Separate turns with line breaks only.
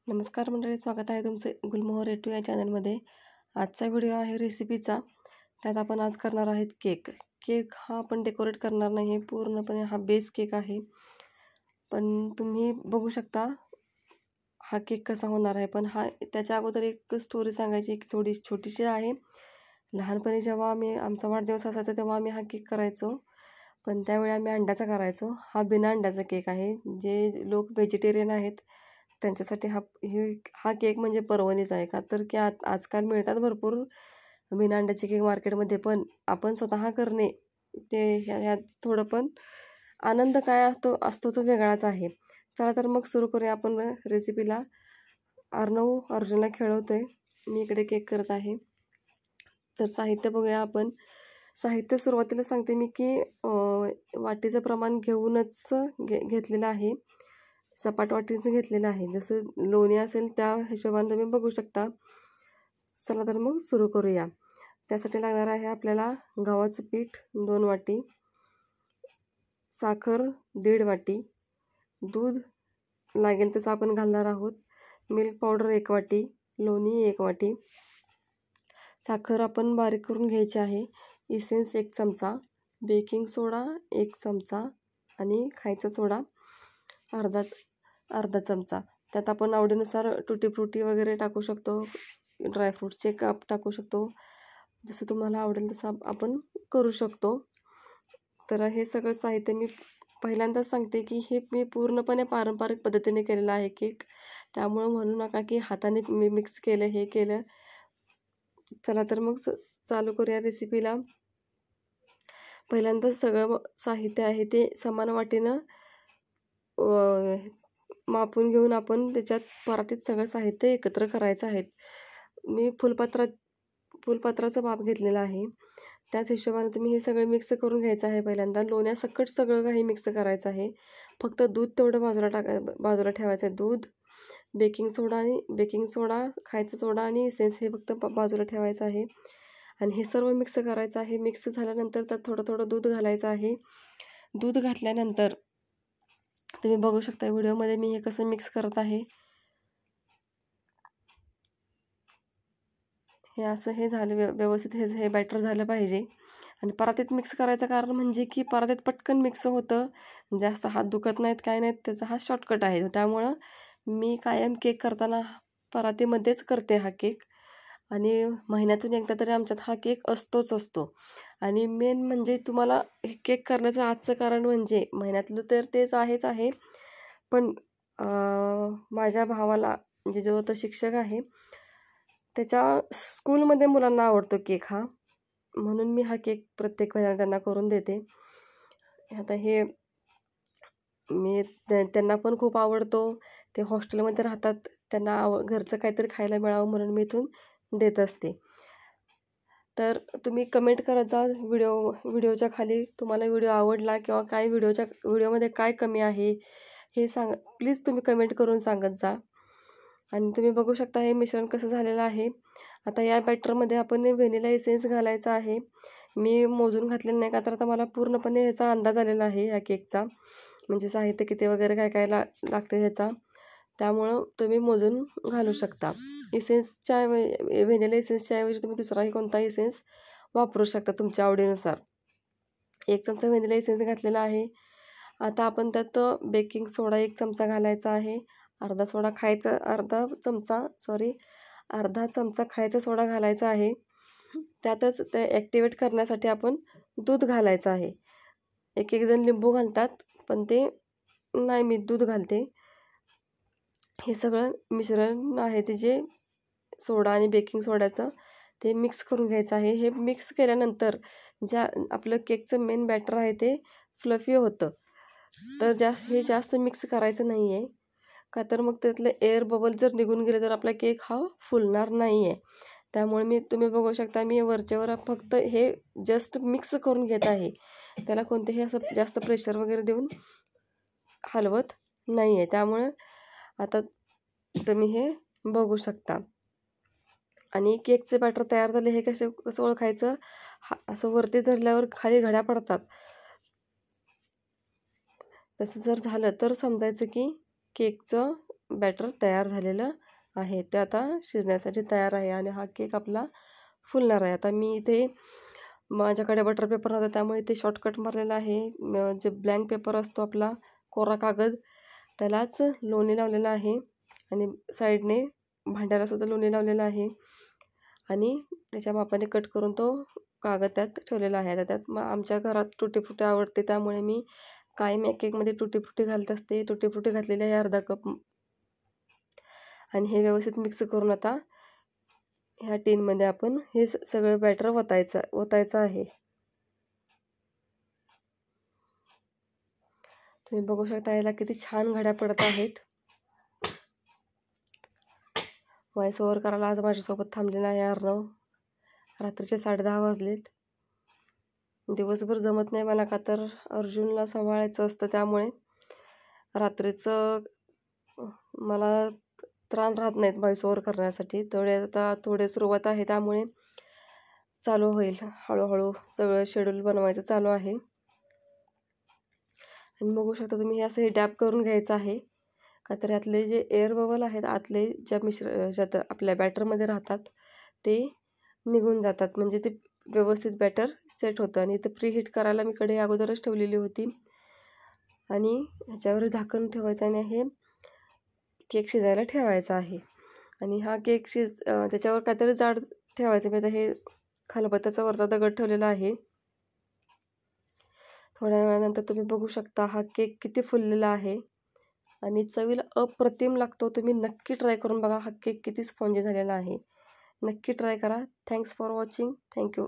नमस्कार मंडळी, स्वागत आहे तुमचे गुलमोहर A2 या चॅनलमध्ये. आजचा व्हिडिओ आहे रेसिपीचा. त्यात आपण आज करणार आहेत केक. केक हा आपण डेकोरेट करणार नाही, पूर्णपणे हा बेस केक आहे. पण तुम्ही बघू शकता हा केक कसा होणार आहे. पण त्याच्या अगोदर एक स्टोरी सांगायची, एक थोडी छोटीशी आहे. लहानपणी जेव्हा आमचा वाढदिवस असायचा तेव्हा आम्ही हा केक करायचो, पण त्यावेळी आम्ही अंड्याचा करायचो. हा बिना अंड्याचा केक आहे. जे लोक व्हेजिटेरियन आहेत त्यांच्यासाठी हा केक म्हणजे पर्वणीच आहे. का तर की आजकाल मिळतात भरपूर बिना अंड्याचे केक मार्केटमध्ये, पण आपण स्वतः करणे ते ह्यात थोडं पण आनंद काय असतो तो वेगळाच आहे. चला तर मग सुरू करूया आपण रेसिपीला. अर्णव अर्जुनला खेळवतोय, मी इकडे केक करत आहे. तर साहित्य बघूया आपण. साहित्य सुरुवातीला सांगते मी की वाटीचं प्रमाण घेऊनच घेतलेलं आहे. सपाट वाटीचं घेतलेलं आहे. जसं लोणी असेल त्या हिशोबाने तुम्ही बघू शकता. चला तर मग सुरू करूया. त्यासाठी लागणार आहे आपल्याला गव्हाचं पीठ 2 वाटी, साखर 1.5 वाटी, दूध लागेल तसं आपण घालणार आहोत, मिल्क पावडर 1 वाटी, लोणी 1 वाटी, साखर आपण बारीक करून घ्यायची आहे, इसेन्स 1 चमचा, बेकिंग सोडा 1 चमचा आणि खायचा सोडा अर्धा चमचा. त्यात आपण आवडीनुसार टुटी फ्रुटी वगैरे टाकू शकतो, ड्रायफ्रूटचे काप टाकू शकतो, जसं तुम्हाला आवडेल तसं आपण करू शकतो. तर हे सगळं साहित्य मी पहिल्यांदाच सांगते की हे मी पूर्णपणे पारंपरिक पद्धतीने केलेलं आहे केक. त्यामुळं म्हणू नका की हाताने मी मिक्स केलं, हे केलं. चला तर मग चालू करूया रेसिपीला. पहिल्यांदा सगळं साहित्य आहे ते समान वाटीनं मापून घेऊन आपण त्याच्यात परातीत सगळं साहित्य एकत्र करायचं आहे. मी फुलपत्राचं माप घेतलेलं आहे. त्याच हिशोबाने तुम्ही हे सगळं मिक्स करून घ्यायचं आहे. पहिल्यांदा लोण्यासकट सगळं काही मिक्स करायचं आहे. फक्त दूध तेवढं बाजूला ठेवायचं आहे. दूध, बेकिंग सोडा, खायचा सोडा आणि इसेन्स हे फक्त बाजूला ठेवायचं आहे. आणि हे सर्व मिक्स करायचं आहे. मिक्स झाल्यानंतर त्यात थोडं दूध घालायचं आहे. दूध घातल्यानंतर तुम्ही बघू शकता व्हिडिओमध्ये मी हे कसं मिक्स करत आहे. हे असं हे झालं व्यवस्थित, हे बॅटर झालं पाहिजे. आणि परातीत मिक्स करायचं कारण म्हणजे की परातीत पटकन मिक्स होतं, जास्त हात दुखत नाहीत, काय नाहीत. त्याचा हा शॉर्टकट आहे. त्यामुळं मी कायम केक करताना परातीमध्येच करते हा केक. आणि महिन्यातून एकदा तरी आमच्यात हा केक असतो. आणि मेन म्हणजे तुम्हाला हे केक करण्याचं आजचं कारण म्हणजे महिन्यातलं तर तेच आहे, पण माझ्या भावाला म्हणजे जो तो शिक्षक आहे त्याच्या स्कूलमध्ये मुलांना आवडतो केक हा, म्हणून मी हा केक प्रत्येक वेळेला त्यांना करून देते. आता हे त्यांना पण खूप आवडतो. ते हॉस्टेलमध्ये राहतात, त्यांना घरचं काहीतरी खायला मिळावं म्हणून मी इथून देत असते. तर तुम्ही कमेंट करत जा व्हिडिओच्या खाली, तुम्हाला व्हिडिओ आवडला किंवा काय व्हिडिओमध्ये काय कमी आहे हे प्लीज तुम्ही कमेंट करून सांगत जा. आणि तुम्ही बघू शकता हे मिश्रण कसं झालेलं आहे. आता या बॅटरमध्ये आपण व्हॅनिला एसेन्स घालायचा आहे. मी मोजून घातलेलं नाही, का तर आता मला पूर्णपणे ह्याचा अंदाज आलेला आहे या केकचा, म्हणजे साहित्य किती वगैरे काय लागते ह्याचा. त्यामुळं तुम्ही मोजून घालू शकता. व्हॅनिला एसेन्सच्या ऐवजी तुम्ही दुसराही कोणताही एसेन्स वापरू शकता तुमच्या आवडीनुसार. 1 चमचा व्हॅनिला एसेन्स घातलेला आहे. आता आपण त्यात बेकिंग सोडा 1 चमचा घालायचा आहे. अर्धा चमचा खायचा सोडा घालायचा आहे. त्यातच ते ॲक्टिवेट करण्यासाठी आपण दूध घालायचं आहे. एक जण लिंबू घालतात, पण ते नाही, मी दूध घालते. हे सगळं मिश्रण आहे ते जे सोडा आणि बेकिंग सोड्याचं ते मिक्स करून घ्यायचं आहे. हे मिक्स केल्यानंतर आपलं केकचं मेन बॅटर आहे ते फ्लफी होतं. तर हे जास्त मिक्स करायचं नाही आहे, का तर मग त्यातलं एअर बबल जर निघून गेले तर आपला केक हा फुलणार नाही आहे. त्यामुळे तुम्ही बघू शकता मी वरच्यावर फक्त हे जस्ट मिक्स करून घेत आहे. त्याला कोणतेही असं जास्त प्रेशर वगैरे देऊन हलवत नाही आहे. त्यामुळे आता तुम्ही हे बघू शकता. आणि केकचे बॅटर तयार झाले हे कसं ओळखायचं, असं वरती धरल्यावर खाली घड्या पडतात. तसं जर झालं तर समजायचं की केकचं बॅटर तयार झालेलं आहे. ते आता शिजण्यासाठी तयार आहे आणि हा केक आपला फुलणार आहे. आता मी इथे माझ्याकडे बटर पेपर नव्हता त्यामुळे ते शॉर्टकट मारलेलं आहे. जे ब्लँक पेपर असतो आपला कोरा कागद त्यालाच लोणी लावलेलं आहे आणि साईडने भांड्यालासुद्धा लोणी लावलेलं आहे आणि त्याच्या मापाने कट करून तो कागद त्यात ठेवलेला आहे. आता त्यात आमच्या घरात टुटी फ्रुटी आवडते त्यामुळे मी कायम एक केकमध्ये टुटी फ्रुटी घालत असते. टुटी फ्रुटी घातलेली आहे अर्धा कप आणि हे व्यवस्थित मिक्स करून आता ह्या टीनमध्ये आपण हे सगळं बॅटर ओतायचं आहे. तुम्ही बघू शकता याला किती छान घड्या पडत आहेत. व्हॉइस ओव्हर करायला आज माझ्यासोबत थांबलेला आहे अर्णव. रात्रीचे 10:30 वाजलेत. दिवसभर जमत नाही मला का तर अर्जुनला सांभाळायचं असतं त्यामुळे रात्रीचं मला त्राण राहत नाहीत व्हॉइस ओव्हर करण्यासाठी. आता थोडे सुरुवात आहे त्यामुळे चालू होईल हळूहळू सगळं शेड्यूल बनवायचं चालू आहे. आणि बघू शकता तुम्ही हे असं हे डॅप करून घ्यायचं आहे का तर यातले जे एअर बबल आहेत आतले ज्यात आपल्या बॅटरमध्ये राहतात ते निघून जातात म्हणजे ते व्यवस्थित बॅटर सेट होतं. आणि इथं प्रीहीट करायला मी कढई अगोदरच ठेवलेली होती आणि ह्याच्यावर झाकण ठेवायचं आणि हे केक शिजायला ठेवायचा आहे. आणि हा केक त्याच्यावर काहीतरी जाड ठेवायचं. मी आता हे खलबत्त्याचा वरचा दगड ठेवलेला आहे. थोड्या वेळानंतर तुम्ही बघू शकता हा केक किती फुललेला आहे आणि चवीला अप्रतिम लागतो. तुम्ही नक्की ट्राय करून बघा. हा केक किती स्पॉन्जी झालेला आहे. नक्की ट्राय करा. Thanks for watching. थँक्यू.